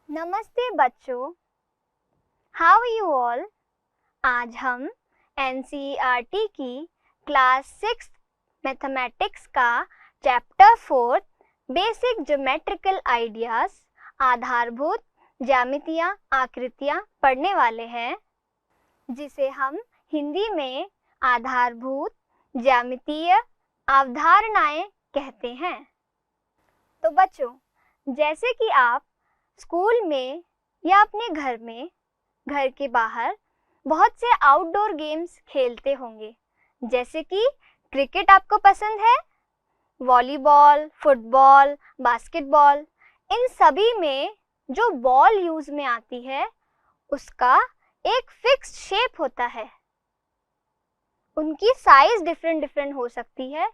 नमस्ते बच्चों, how are you all. आज हम एनसीईआरटी की क्लास 6 मैथमेटिक्स का चैप्टर 4 बेसिक ज्योमेट्रिकल आइडियाज आधारभूत ज्यामितियाँ आकृतियाँ पढ़ने वाले हैं, जिसे हम हिंदी में आधारभूत ज्यामितीय अवधारणाएं कहते हैं। तो बच्चों, जैसे कि आप स्कूल में या अपने घर में, घर के बाहर बहुत से आउटडोर गेम्स खेलते होंगे, जैसे कि क्रिकेट आपको पसंद है, वॉलीबॉल, फुटबॉल, बास्केटबॉल। इन सभी में जो बॉल यूज में आती है उसका एक फिक्स्ड शेप होता है। उनकी साइज डिफरेंट हो सकती है।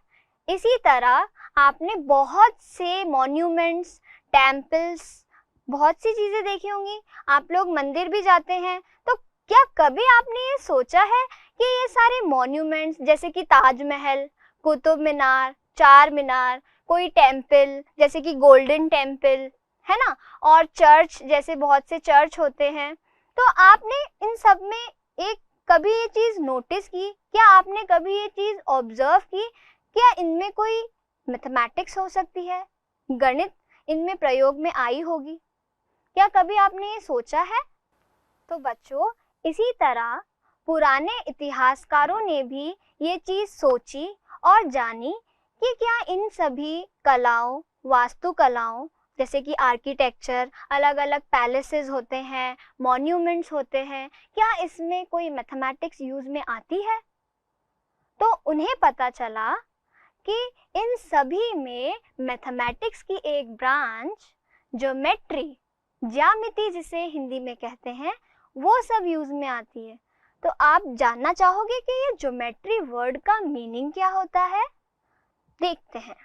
इसी तरह आपने बहुत से मॉन्यूमेंट्स, टेम्पल्स, बहुत सी चीजें देखी होंगी। आप लोग मंदिर भी जाते हैं, तो क्या कभी आपने ये सोचा है कि ये सारे मॉन्यूमेंट्स जैसे कि ताजमहल, कुतुब मीनार, चार मीनार, कोई टेम्पल जैसे कि गोल्डन टेम्पल है ना, और चर्च जैसे बहुत से चर्च होते हैं, तो आपने इन सब में एक कभी ये चीज नोटिस की? क्या आपने कभी ये चीज ऑब्जर्व की? क्या इनमें कोई मैथमेटिक्स हो सकती है, गणित इनमें प्रयोग में आई होगी? क्या कभी आपने ये सोचा है? तो बच्चों, इसी तरह पुराने इतिहासकारों ने भी ये चीज सोची और जानी कि क्या इन सभी कलाओं, वास्तुकलाओं जैसे कि आर्किटेक्चर, अलग अलग पैलेसेस होते हैं, मॉन्यूमेंट्स होते हैं, क्या इसमें कोई मैथमेटिक्स यूज में आती है? तो उन्हें पता चला कि इन सभी में मैथमेटिक्स की एक ब्रांच ज्योमेट्री, ज्यामिति जिसे हिंदी में कहते हैं, वो सब यूज में आती है। तो आप जानना चाहोगे कि ये ज्योमेट्री वर्ड का मीनिंग क्या होता है? देखते हैं।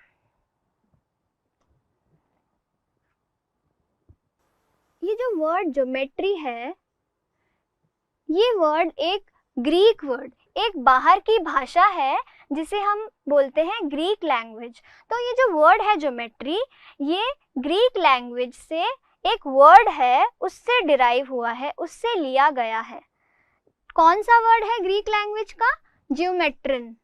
ये जो वर्ड ज्योमेट्री है, ये वर्ड एक ग्रीक वर्ड, एक बाहर की भाषा है जिसे हम बोलते हैं ग्रीक लैंग्वेज। तो ये जो वर्ड है ज्योमेट्री, ये ग्रीक लैंग्वेज से एक वर्ड है, उससे डिराइव हुआ है, उससे लिया गया है। कौन सा वर्ड है ग्रीक लैंग्वेज का? ज्योमेट्रिन।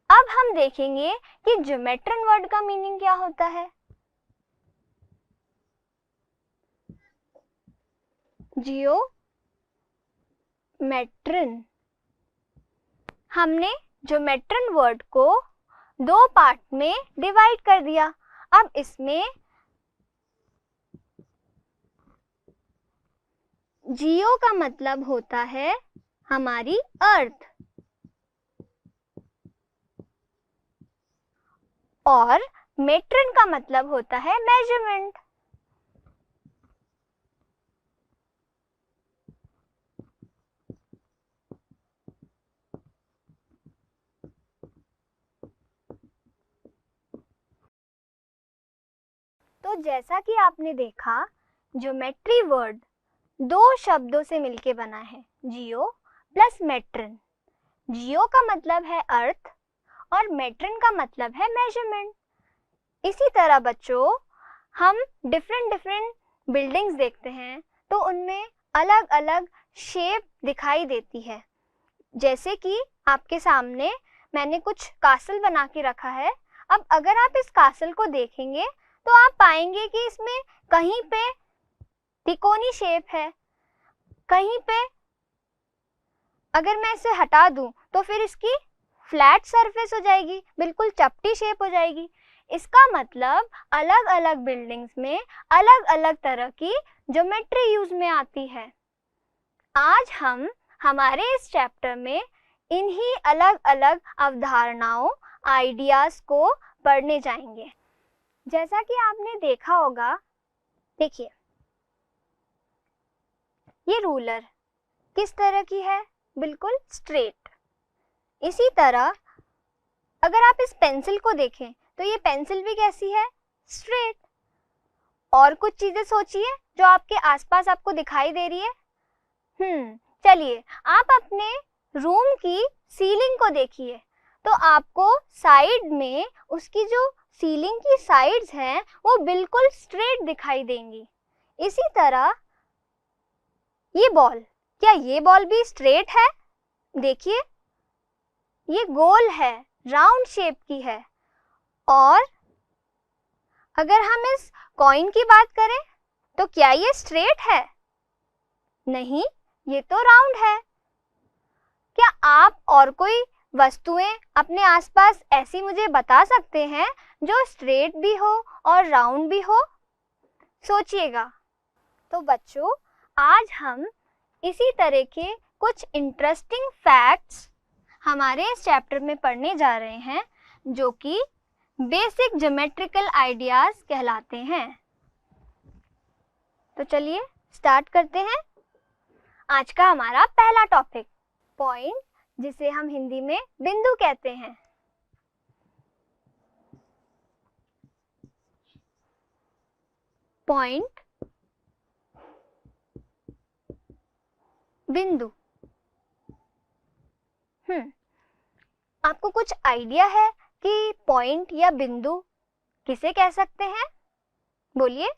अब हम देखेंगे कि ज्योमेट्रिन वर्ड का मीनिंग क्या होता है। जियोमेट्रिन, हमने ज्योमेट्रिन वर्ड को दो पार्ट में डिवाइड कर दिया। अब इसमें जियो का मतलब होता है हमारी अर्थ, और मेट्रिन का मतलब होता है मेजरमेंट। तो जैसा कि आपने देखा, ज्योमेट्री वर्ड दो शब्दों से मिलके बना है, जियो प्लस मेट्रिन। जियो का मतलब है अर्थ और मेट्रिन का मतलब है मेजरमेंट। इसी तरह बच्चों, हम डिफरेंट बिल्डिंग्स देखते हैं तो उनमें अलग अलग शेप दिखाई देती है। जैसे कि आपके सामने मैंने कुछ कासल बना के रखा है। अब अगर आप इस कासल को देखेंगे तो आप पाएंगे कि इसमें कहीं पे तिकोनी शेप है, कहीं पे अगर मैं इसे हटा दूं तो फिर इसकी फ्लैट सरफेस हो जाएगी, बिल्कुल चपटी शेप हो जाएगी। इसका मतलब अलग अलग बिल्डिंग्स में अलग अलग तरह की ज्योमेट्री यूज में आती है। आज हम हमारे इस चैप्टर में इन्हीं अलग अलग अवधारणाओं, आइडियाज को पढ़ने जाएंगे। जैसा कि आपने देखा होगा, देखिए ये रूलर किस तरह की है? बिल्कुल स्ट्रेट। इसी तरह अगर आप इस पेंसिल को देखें तो ये पेंसिल भी कैसी है? स्ट्रेट। और कुछ चीजें सोचिए जो आपके आसपास आपको दिखाई दे रही है। चलिए आप अपने रूम की सीलिंग को देखिए, तो आपको साइड में उसकी जो सीलिंग की साइड्स हैं वो बिल्कुल स्ट्रेट दिखाई देंगी। इसी तरह ये बॉल, क्या ये बॉल भी स्ट्रेट है? देखिए ये गोल है, राउंड शेप की है। और अगर हम इस कॉइन की बात करें तो क्या ये स्ट्रेट है? नहीं, ये तो राउंड है। क्या आप और कोई वस्तुएं अपने आसपास ऐसी मुझे बता सकते हैं जो स्ट्रेट भी हो और राउंड भी हो? सोचिएगा। तो बच्चों, आज हम इसी तरह के कुछ इंटरेस्टिंग फैक्ट्स हमारे इस चैप्टर में पढ़ने जा रहे हैं जो कि बेसिक ज्योमेट्रिकल आइडियाज कहलाते हैं। तो चलिए स्टार्ट करते हैं। आज का हमारा पहला टॉपिक, पॉइंट, जिसे हम हिंदी में बिंदु कहते हैं। पॉइंट, बिंदु। आपको कुछ आइडिया है कि पॉइंट या बिंदु किसे कह सकते हैं? बोलिए।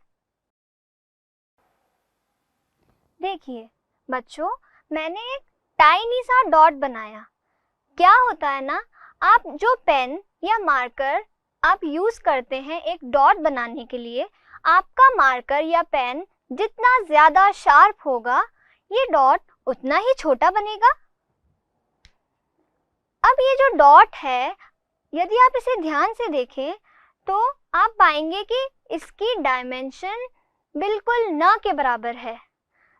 देखिए बच्चों, मैंने एक टाइनी सा डॉट बनाया। क्या होता है ना, आप जो पेन या मार्कर आप यूज करते हैं एक डॉट बनाने के लिए, आपका मार्कर या पेन जितना ज्यादा शार्प होगा, ये डॉट उतना ही छोटा बनेगा। अब ये जो डॉट है, यदि आप इसे ध्यान से देखें तो आप पाएंगे कि इसकी डायमेंशन बिल्कुल न के बराबर है।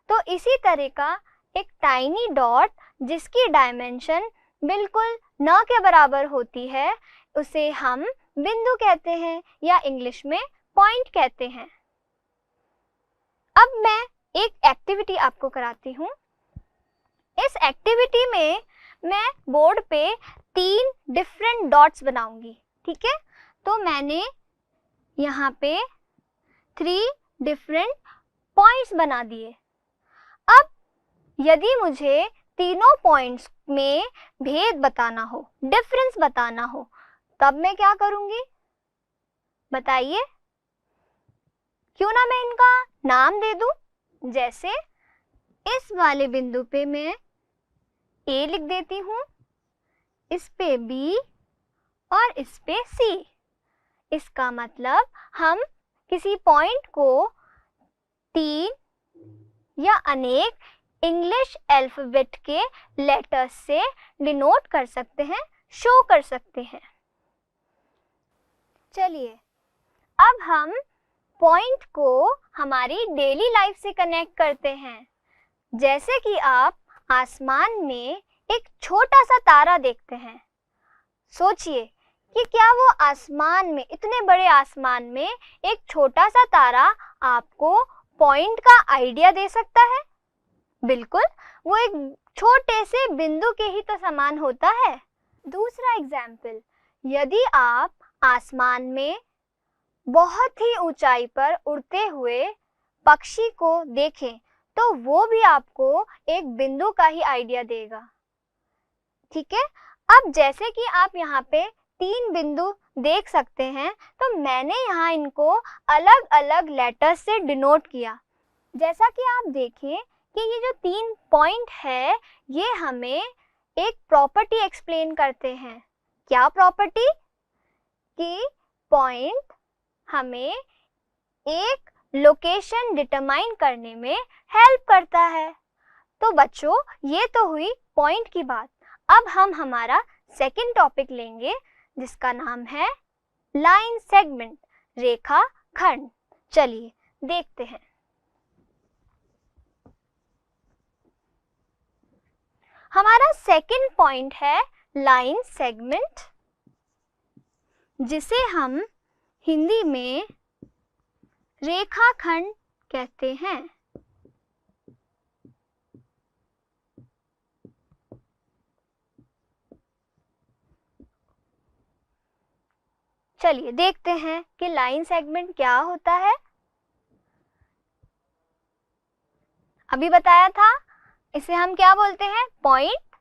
तो इसी तरह का एक टाइनी डॉट जिसकी डायमेंशन बिल्कुल न के बराबर होती है, उसे हम बिंदु कहते हैं या इंग्लिश में पॉइंट कहते हैं। अब मैं एक एक्टिविटी आपको कराती हूँ। इस एक्टिविटी में मैं बोर्ड पे 3 डिफरेंट डॉट्स बनाऊंगी, ठीक है? तो मैंने यहाँ पे 3 डिफरेंट पॉइंट्स बना दिए। अब यदि मुझे तीनों पॉइंट्स में भेद बताना हो, डिफरेंस बताना हो, तब मैं क्या करूंगी? बताइए। क्यों ना मैं इनका नाम दे दूं? जैसे इस वाले बिंदु पे मैं A लिख देती हूँ, इस पे B और इस पे C। इसका मतलब हम किसी पॉइंट को 3 या अनेक इंग्लिश अल्फाबेट के लेटर्स से डिनोट कर सकते हैं, शो कर सकते हैं। चलिए अब हम पॉइंट को हमारी डेली लाइफ से कनेक्ट करते हैं। जैसे कि आप आसमान में एक छोटा सा तारा देखते हैं। सोचिए कि क्या वो आसमान में, इतने बड़े आसमान में एक छोटा सा तारा आपको पॉइंट का आइडिया दे सकता है? बिल्कुल, वो एक छोटे से बिंदु के ही तो समान होता है। दूसरा एग्जाम्पल, यदि आप आसमान में बहुत ही ऊंचाई पर उड़ते हुए पक्षी को देखें तो वो भी आपको एक बिंदु का ही आइडिया देगा, ठीक है? अब जैसे कि आप यहाँ पे 3 बिंदु देख सकते हैं, तो मैंने यहाँ इनको अलग अलग लेटर्स से डिनोट किया। जैसा कि आप देखें कि ये जो 3 पॉइंट है, ये हमें एक प्रॉपर्टी एक्सप्लेन करते हैं। क्या प्रॉपर्टी? कि पॉइंट हमें एक लोकेशन डिटरमाइन करने में हेल्प करता है। तो बच्चों, ये तो हुई पॉइंट की बात। अब हम हमारा सेकंड टॉपिक लेंगे जिसका नाम है लाइन सेगमेंट, रेखा खंड। चलिए देखते हैं। हमारा सेकंड पॉइंट है लाइन सेगमेंट, जिसे हम हिंदी में रेखाखंड कहते हैं। चलिए देखते हैं कि लाइन सेगमेंट क्या होता है। अभी बताया था, इसे हम क्या बोलते हैं? पॉइंट।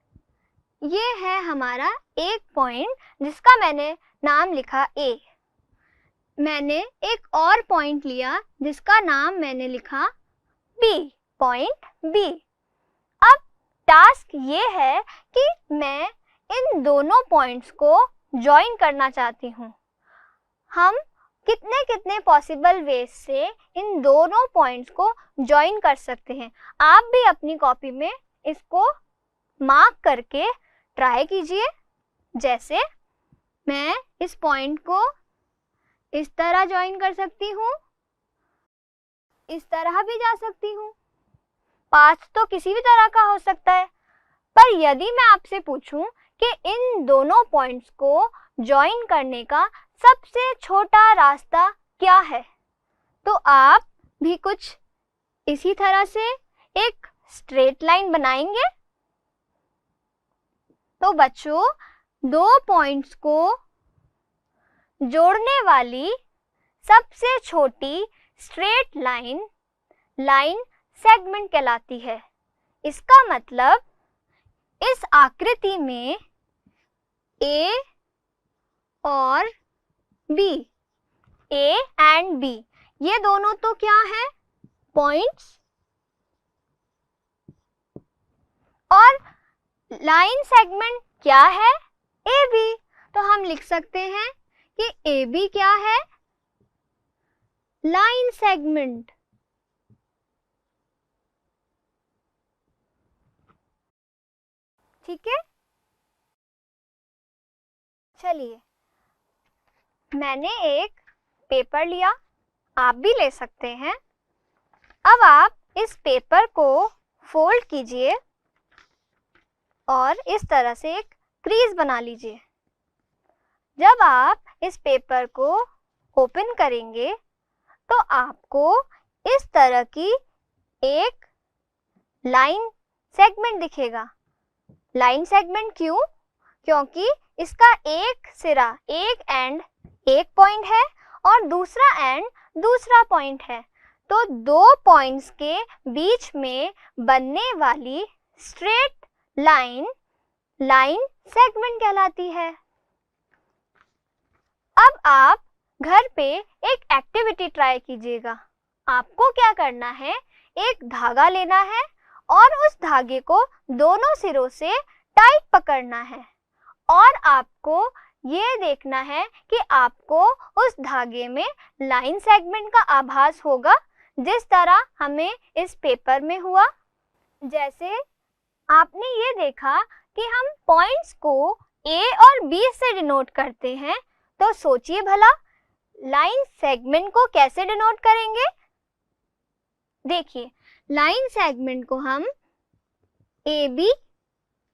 ये है हमारा एक पॉइंट जिसका मैंने नाम लिखा A। मैंने एक और पॉइंट लिया जिसका नाम मैंने लिखा बी, पॉइंट बी। अब टास्क ये है कि मैं इन दोनों पॉइंट्स को ज्वाइन करना चाहती हूँ। हम कितने कितने पॉसिबल वेज से इन दोनों पॉइंट्स को ज्वाइन कर सकते हैं। आप भी अपनी कॉपी में इसको मार्क करके ट्राई कीजिए। जैसे मैं इस पॉइंट को इस तरह ज्वाइन कर सकती हूँ, इस तरह भी जा सकती हूँ। पाथ तो किसी भी तरह का हो सकता है, पर यदि मैं आपसे पूछूं कि इन दोनों पॉइंट्स को ज्वाइन करने का सबसे छोटा रास्ता क्या है, तो आप भी कुछ इसी तरह से एक स्ट्रेट लाइन बनाएंगे। तो बच्चों, दो पॉइंट्स को जोड़ने वाली सबसे छोटी स्ट्रेट लाइन लाइन सेगमेंट कहलाती है। इसका मतलब इस आकृति में ए और बी, ए एंड बी, ये दोनों तो क्या है, पॉइंट्स, और लाइन सेगमेंट क्या है, ए बी। तो हम लिख सकते हैं कि ए बी क्या है, लाइन सेगमेंट। ठीक है, चलिए मैंने एक पेपर लिया, आप भी ले सकते हैं। अब आप इस पेपर को फोल्ड कीजिए और इस तरह से एक क्रीज बना लीजिए। जब आप इस पेपर को ओपन करेंगे तो आपको इस तरह की एक लाइन सेगमेंट दिखेगा। लाइन सेगमेंट क्यों? क्योंकि इसका एक सिरा, एक एंड एक पॉइंट है और दूसरा एंड दूसरा पॉइंट है। तो दो पॉइंट्स के बीच में बनने वाली स्ट्रेट लाइन लाइन सेगमेंट कहलाती है। अब आप घर पे एक एक्टिविटी ट्राई कीजिएगा। आपको क्या करना है, एक धागा लेना है और उस धागे को दोनों सिरों से टाइट पकड़ना है और आपको ये देखना है कि आपको उस धागे में लाइन सेगमेंट का आभास होगा, जिस तरह हमें इस पेपर में हुआ। जैसे आपने ये देखा कि हम पॉइंट्स को ए और बी से डिनोट करते हैं, तो सोचिए भला लाइन सेगमेंट को कैसे डिनोट करेंगे। देखिए, लाइन सेगमेंट को हम ए बी,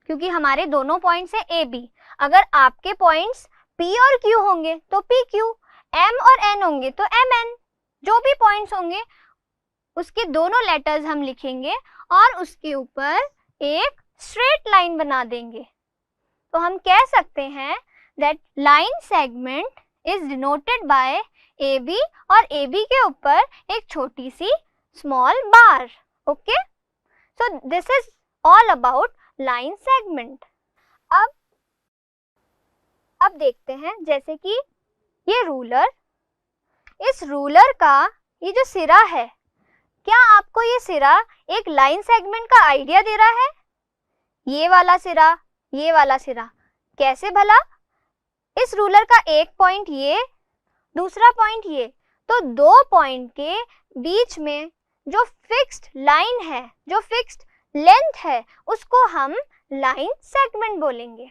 क्योंकि हमारे दोनों पॉइंट्स है ए बी, अगर आपके पॉइंट्स पी और क्यू होंगे तो पी क्यू, एम और एन होंगे तो एम एन, जो भी पॉइंट्स होंगे उसके दोनों लेटर्स हम लिखेंगे और उसके ऊपर एक स्ट्रेट लाइन बना देंगे। तो हम कह सकते हैं that line segment is denoted by A B और ए बी के ऊपर एक छोटी सी small bar. Okay, so this is all about line segment. अब देखते हैं, जैसे कि ये रूलर, इस रूलर का ये जो सिरा है, क्या आपको ये सिरा एक लाइन सेगमेंट का आइडिया दे रहा है? ये वाला सिरा, ये वाला सिरा, कैसे भला? इस रूलर का एक पॉइंट ये, दूसरा पॉइंट ये, तो दो पॉइंट के बीच में जो फिक्स्ड लाइन है, जो फिक्स्ड लेंथ है, उसको हम लाइन सेगमेंट बोलेंगे।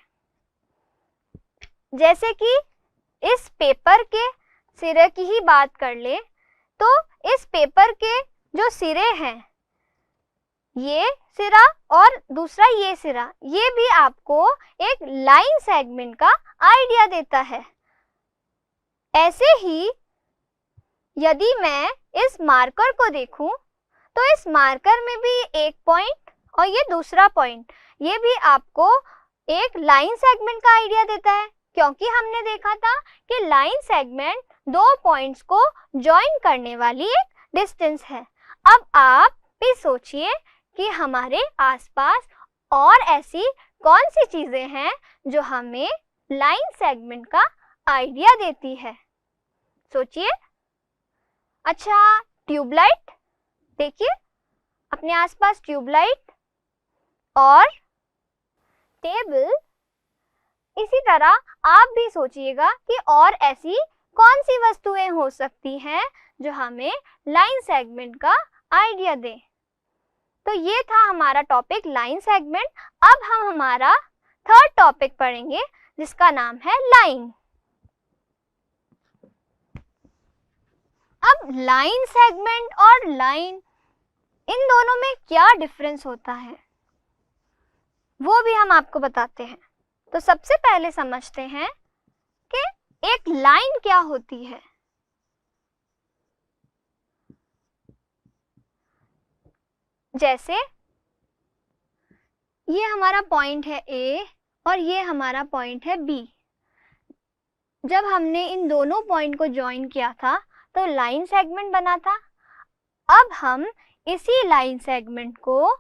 जैसे कि इस पेपर के सिरे की ही बात कर ले, तो इस पेपर के जो सिरे हैं, ये सिरा और दूसरा ये सिरा, ये भी आपको एक लाइन सेगमेंट का आइडिया देता है। ऐसे ही यदि मैं इस मार्कर को देखूं, तो इस मार्कर में भी एक पॉइंट और ये दूसरा पॉइंट, ये भी आपको एक लाइन सेगमेंट का आइडिया देता है, क्योंकि हमने देखा था कि लाइन सेगमेंट दो पॉइंट्स को ज्वाइन करने वाली एक डिस्टेंस है। अब आप भी सोचिए कि हमारे आसपास और ऐसी कौन सी चीजें हैं जो हमें लाइन सेगमेंट का आइडिया देती है। सोचिए। अच्छा, ट्यूबलाइट, देखिए अपने आसपास ट्यूबलाइट और टेबल। इसी तरह आप भी सोचिएगा कि और ऐसी कौन सी वस्तुएं हो सकती हैं जो हमें लाइन सेगमेंट का आइडिया दे। तो ये था हमारा टॉपिक लाइन सेगमेंट। अब हम हमारा थर्ड टॉपिक पढ़ेंगे जिसका नाम है लाइन। अब लाइन सेगमेंट और लाइन, इन दोनों में क्या डिफरेंस होता है वो भी हम आपको बताते हैं। तो सबसे पहले समझते हैं कि एक लाइन क्या होती है। जैसे ये हमारा पॉइंट है A और ये हमारा पॉइंट है B। जब हमने इन दोनों पॉइंट को ज्वाइन किया था तो लाइन सेगमेंट बना था। अब हम इसी लाइन सेगमेंट को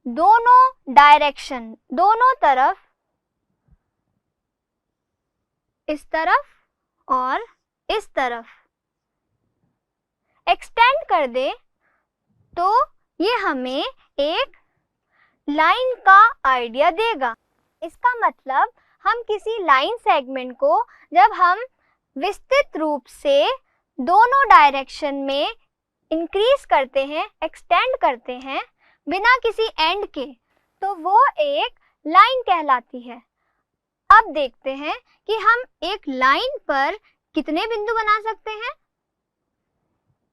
दोनों डायरेक्शन, दोनों तरफ, इस तरफ और इस तरफ एक्सटेंड कर दे तो ये हमें एक लाइन का आइडिया देगा। इसका मतलब हम किसी लाइन सेगमेंट को जब हम विस्तृत रूप से दोनों डायरेक्शन में इंक्रीज करते हैं, एक्सटेंड करते हैं बिना किसी एंड के, तो वो एक लाइन कहलाती है। अब देखते हैं कि हम एक लाइन पर कितने बिंदु बना सकते हैं।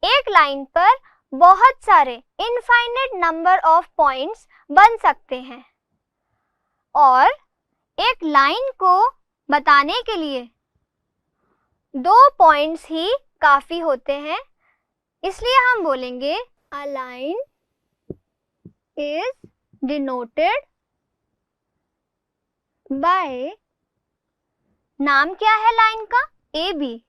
एक लाइन पर बहुत सारे इनफाइनाइट नंबर ऑफ पॉइंट्स बन सकते हैं और एक लाइन को बताने के लिए 2 पॉइंट्स ही काफी होते हैं। इसलिए हम बोलेंगे a line is denoted bye, नाम क्या है लाइन का, AB।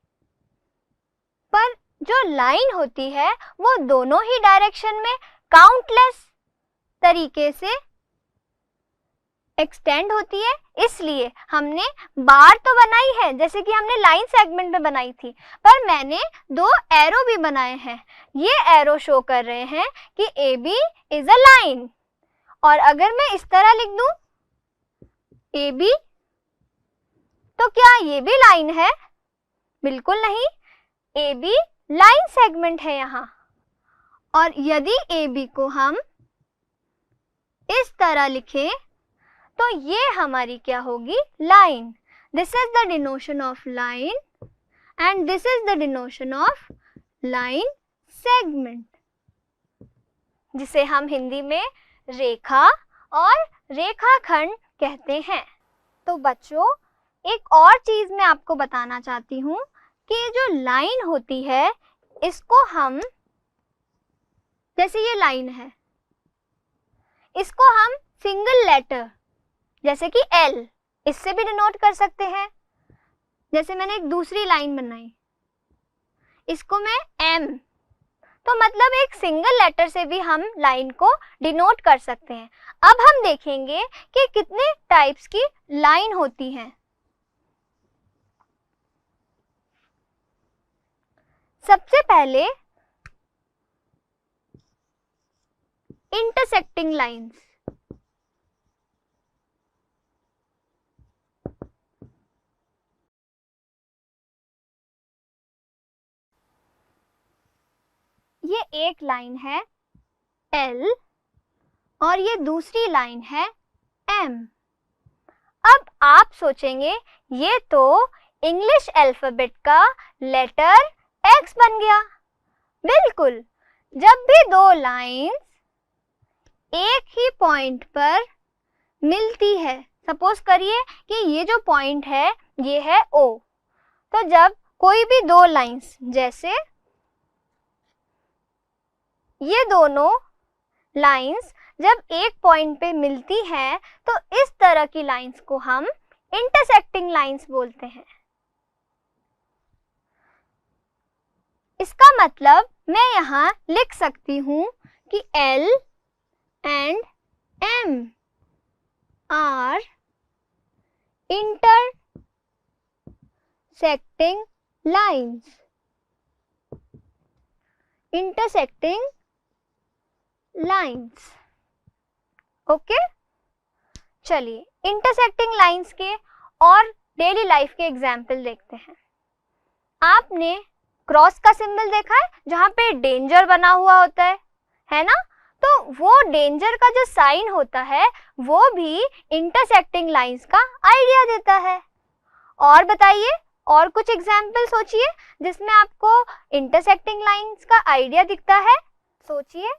पर जो लाइन होती है वो दोनों ही डायरेक्शन में काउंटलेस तरीके से एक्सटेंड होती है। इसलिए हमने बार तो बनाई है जैसे कि हमने लाइन सेगमेंट में बनाई थी, पर मैंने 2 एरो भी बनाए हैं। ये एरो शो कर रहे हैं कि AB इज अ लाइन। और अगर मैं इस तरह लिख दूं AB, तो क्या ये भी लाइन है? बिल्कुल नहीं, AB लाइन सेगमेंट है यहाँ। और यदि AB को हम इस तरह लिखें तो ये हमारी क्या होगी, line. This is the डिनोशन of line and this is the डिनोशन of line segment, जिसे हम हिंदी में रेखा और रेखाखंड कहते हैं। तो बच्चों, एक और चीज मैं आपको बताना चाहती हूँ कि जो लाइन होती है इसको हम, जैसे ये लाइन है, इसको हम सिंगल लेटर जैसे कि L, इससे भी डिनोट कर सकते हैं। जैसे मैंने एक दूसरी लाइन बनाई, इसको मैं M, तो मतलब एक सिंगल लेटर से भी हम लाइन को डिनोट कर सकते हैं। अब हम देखेंगे कि कितने टाइप्स की लाइन होती हैं। सबसे पहले इंटरसेक्टिंग लाइंस। ये एक लाइन है L और ये दूसरी लाइन है M। अब आप सोचेंगे ये तो इंग्लिश अल्फाबेट का लेटर X बन गया। बिल्कुल, जब भी 2 लाइंस एक ही पॉइंट पर मिलती है, सपोज करिए कि ये जो पॉइंट है ये है O, तो जब कोई भी 2 लाइंस, जैसे ये दोनों लाइंस जब एक पॉइंट पे मिलती हैं तो इस तरह की लाइंस को हम इंटरसेक्टिंग लाइंस बोलते हैं। इसका मतलब मैं यहाँ लिख सकती हूँ कि L and M are intersecting lines। Intersecting lines. Okay, चलिए इंटरसेक्टिंग लाइंस के और डेली लाइफ के एग्जाम्पल देखते हैं। आपने क्रॉस का सिंबल देखा है जहाँ पे डेंजर बना हुआ होता है ना? तो वो डेंजर का जो साइन होता है वो भी इंटरसेक्टिंग लाइंस का आइडिया देता है। और बताइए, और कुछ एग्जाम्पल सोचिए जिसमें आपको इंटरसेक्टिंग लाइंस का आइडिया दिखता है। सोचिए,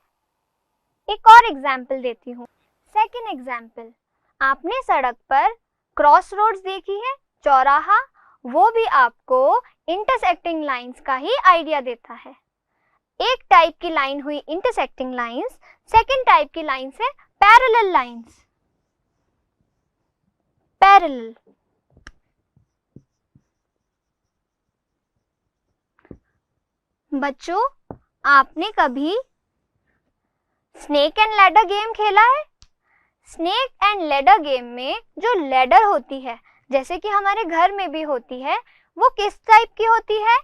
एक और एग्जाम्पल देती हूँ। सेकंड एग्जाम्पल, आपने सड़क पर क्रॉस रोड्स देखी है, चौराहा, वो भी आपको इंटरसेक्टिंग लाइंस का ही आइडिया देता है। एक टाइप की लाइन हुई इंटरसेक्टिंग लाइंस, सेकंड टाइप की लाइंस है पैरेलल लाइंस। पैरेलल, बच्चों आपने कभी स्नेक एंड लैडर गेम खेला है? स्नेक एंड लैडर गेम में जो लैडर होती है, जैसे कि हमारे घर में भी होती है, वो किस टाइप की होती है?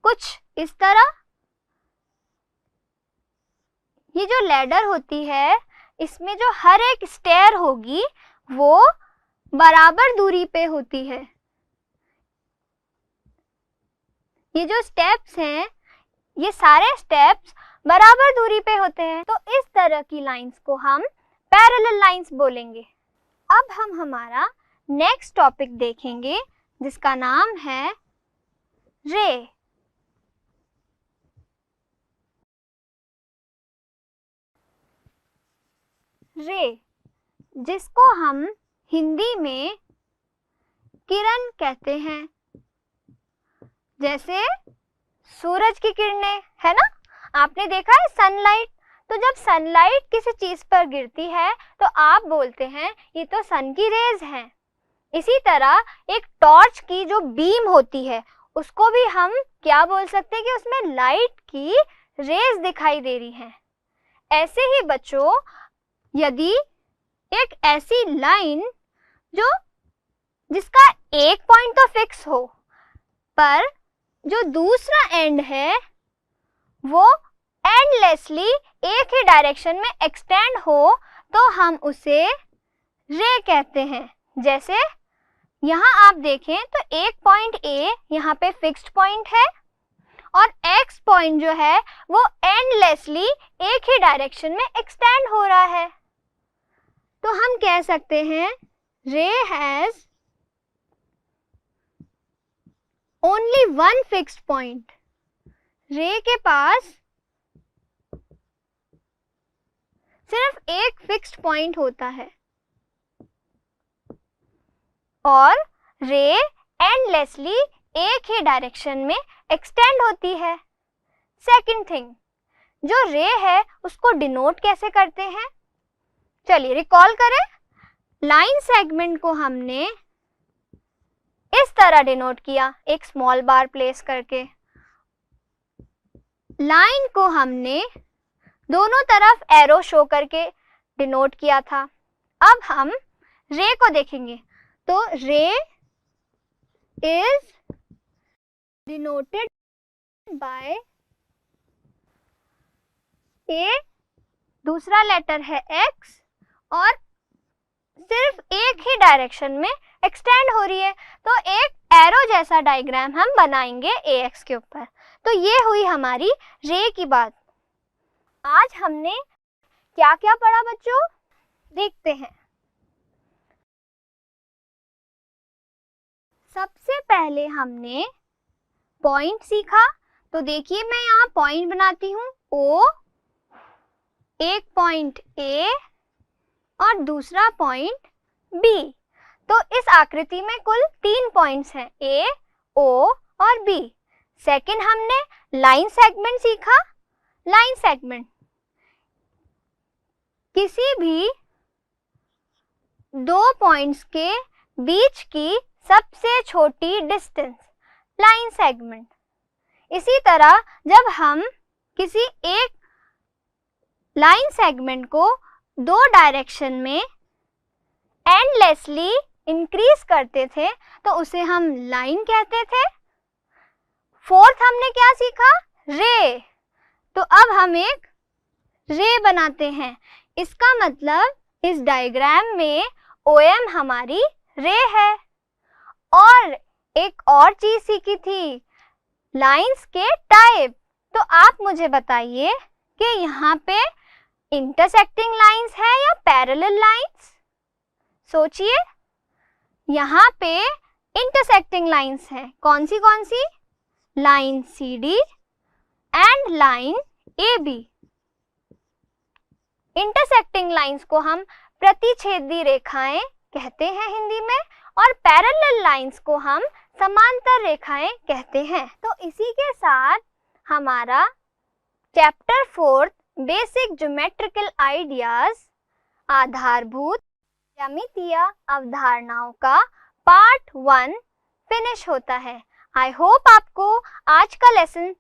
कुछ इस तरह। ये जो लैडर होती है इसमें जो हर एक स्टेयर होगी वो बराबर दूरी पे होती है। ये जो स्टेप्स हैं, ये सारे स्टेप्स बराबर दूरी पे होते हैं, तो इस तरह की लाइंस को हम पैरेलल लाइंस बोलेंगे। अब हम हमारा नेक्स्ट टॉपिक देखेंगे जिसका नाम है रे। रे, जिसको हम हिंदी में किरण कहते हैं, जैसे सूरज की किरणें, है ना? आपने देखा है सनलाइट, तो जब सनलाइट किसी चीज पर गिरती है तो आप बोलते हैं ये तो सन की रेज हैं। इसी तरह एक टॉर्च की जो बीम होती है उसको भी हम क्या बोल सकते हैं कि उसमें लाइट की रेज दिखाई दे रही हैं। ऐसे ही बच्चों, यदि एक ऐसी लाइन जिसका एक पॉइंट तो फिक्स हो पर जो दूसरा एंड है वो एंडलेसली एक ही डायरेक्शन में एक्सटेंड हो तो हम उसे रे कहते हैं। जैसे यहाँ आप देखें तो एक पॉइंट ए यहाँ पे फिक्स्ड पॉइंट है और एक्स पॉइंट जो है वो एंडलेसली एक ही डायरेक्शन में एक्सटेंड हो रहा है, तो हम कह सकते हैं रे has only one fixed point. रे के पास सिर्फ एक फिक्स्ड पॉइंट होता है और रे एंडलेसली एक ही डायरेक्शन में एक्सटेंड होती है। सेकंड थिंग, जो रे है उसको डिनोट कैसे करते हैं? चलिए रिकॉल करें। लाइन सेगमेंट को हमने इस तरह डिनोट किया, एक स्मॉल बार प्लेस करके। लाइन को हमने दोनों तरफ एरो शो करके डिनोट किया था। अब हम रे को देखेंगे, तो रे इज डिनोटेड बाय ए, दूसरा लेटर है एक्स और सिर्फ एक ही डायरेक्शन में एक्सटेंड हो रही है, तो एक एरो जैसा डायग्राम हम बनाएंगे ए एक्स के ऊपर। तो ये हुई हमारी रे की बात। आज हमने क्या क्या पढ़ा बच्चों, देखते हैं। सबसे पहले हमने पॉइंट सीखा, तो देखिए मैं यहाँ पॉइंट बनाती हूँ ओ, एक पॉइंट ए और दूसरा पॉइंट बी। तो इस आकृति में कुल 3 पॉइंट्स हैं, ए, ओ और बी। सेकंड हमने लाइन सेगमेंट सीखा। लाइन सेगमेंट किसी भी दो पॉइंट्स के बीच की सबसे छोटी डिस्टेंस, लाइन सेगमेंट। इसी तरह जब हम किसी एक लाइन सेगमेंट को दो डायरेक्शन में एंडलेसली इंक्रीज करते थे तो उसे हम लाइन कहते थे। फोर्थ हमने क्या सीखा, रे। तो अब हम एक रे बनाते हैं। इसका मतलब इस डायग्राम में OM हमारी रे है। और एक और चीज सीखी थी, लाइंस के टाइप। तो आप मुझे बताइए कि यहाँ पे इंटरसेक्टिंग लाइंस है या पैरेलल लाइंस? सोचिए, यहाँ पे इंटरसेक्टिंग लाइंस है। कौन सी? Line CD and line AB। Intersecting lines को हम प्रतिच्छेदी रेखाएं कहते हैं हिंदी में, और पैरेलल लाइंस को हम समांतर रेखाएं कहते हैं। तो इसी के साथ हमारा चैप्टर 4 बेसिक ज्योमेट्रिकल आइडियाज, आधारभूत ज्यामितीय अवधारणाओं का पार्ट 1 फिनिश होता है। आई होप आपको आज का लेसन